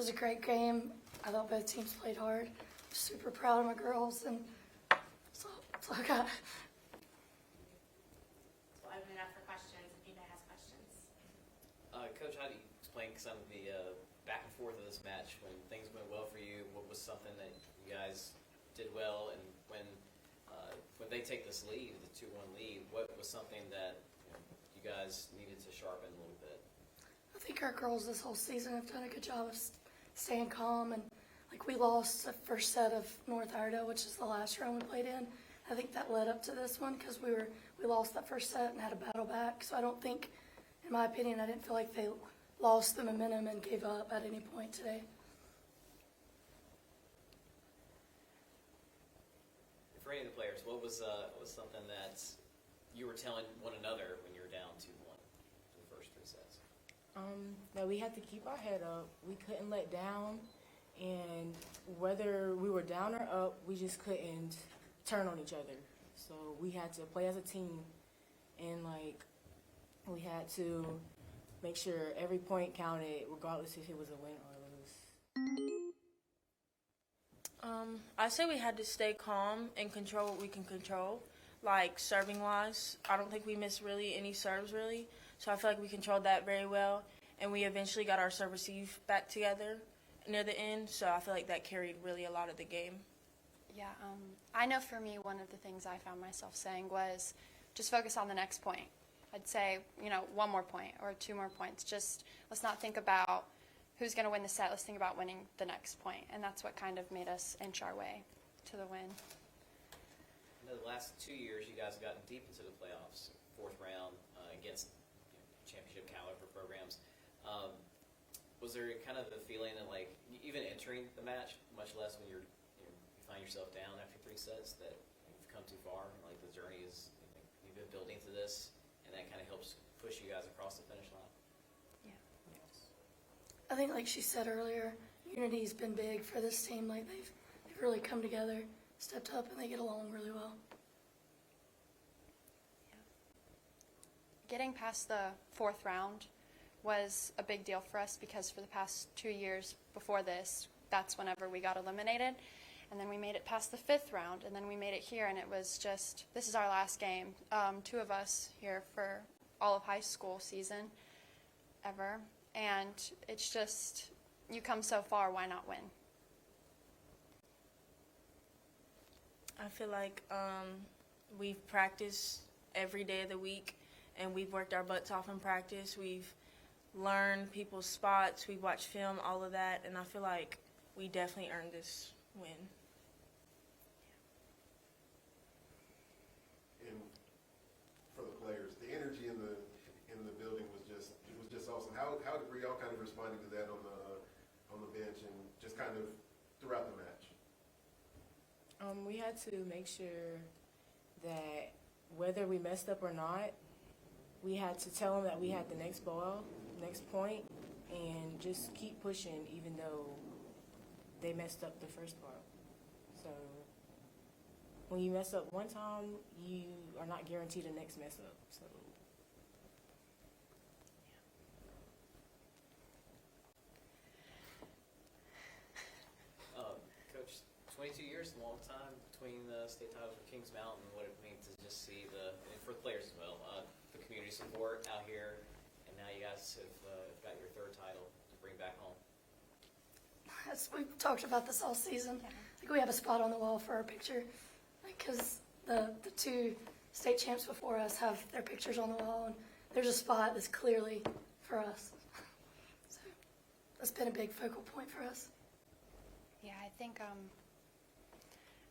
was a great game. I thought both teams played hard. Super proud of my girls, and that's all I got. We'll open it up for questions if anybody has questions. Coach, how do you explain some of the back and forth of this match? When things went well for you, what was something that you guys did well, and when they take this lead, the 2-1 lead, what was something that you guys needed to sharpen a little bit? I think our girls this whole season have done a good job of staying calm, and like we lost the first set of North Iredale, which is the last round we played in. I think that led up to this one because we lost that first set and had a battle back. So I don't think, in my opinion, I didn't feel like they lost the momentum and gave up at any point today. For any of the players, what was something that you were telling one another when you were down 2-1 in the first 3 sets? That we had to keep our head up. We couldn't let down, and whether we were down or up, we just couldn't turn on each other. So we had to play as a team, and we had to make sure every point counted, regardless if it was a win or a lose. I say we had to stay calm and control what we can control. Like serving wise, I don't think we missed really any serves really. So I feel like we controlled that very well, and we eventually got our serve receive back together near the end. So I feel like that carried really a lot of the game. Yeah, I know for me, one of the things I found myself saying was just focus on the next point. I'd say, 1 more point or 2 more points. Just let's not think about who's going to win the set. Let's think about winning the next point. And that's what kind of made us inch our way to the win. The last 2 years, you guys have gotten deep into the playoffs, 4th round against championship caliber programs. Was there kind of the feeling that, even entering the match, much less when you find yourself down after 3 sets, that you've come too far? Like the journey is, you've been building to this, and that kind of helps push you guys across the finish line. Yeah. Yes. I think, like she said earlier, unity's been big for this team. Like they've really come together, stepped up, and they get along really well. Yeah. Getting past the 4th round was a big deal for us because for the past 2 years before this, that's whenever we got eliminated. And then we made it past the 5th round, and then we made it here, and it was just, this is our last game. 2 of us here for all of high school season ever. And it's just, you come so far, why not win? I feel like we've practiced every day of the week, and we've worked our butts off in practice. We've learned people's spots. We've watched film, all of that, and I feel like we definitely earned this win. And for the players, the energy in the building was just awesome. How were y'all kind of responding to that on the bench and just kind of throughout the match? We had to make sure that whether we messed up or not, we had to tell them that we had the next ball, next point, and just keep pushing even though they messed up the first part. So when you mess up one time, you are not guaranteed the next mess up. So. Coach, 22 years, a long time between the state titles for Kings Mountain. What it means to just see and for the players as well, the community support out here, and now you guys have got your 3rd title to bring back home. We've talked about this all season. I think we have a spot on the wall for our picture because the 2 state champs before us have their pictures on the wall, and there's a spot that's clearly for us. So that's been a big focal point for us. Yeah, I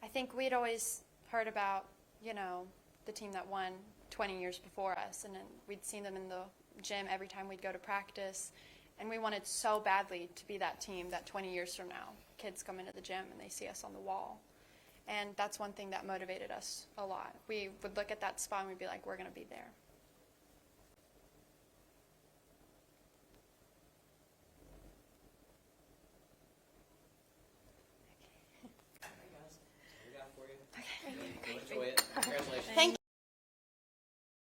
think we'd always heard about, the team that won 20 years before us, and then we'd seen them in the gym every time we'd go to practice, and we wanted so badly to be that team that 20 years from now, kids come into the gym and they see us on the wall. And that's one thing that motivated us a lot. We would look at that spot and we'd be like, we're going to be there.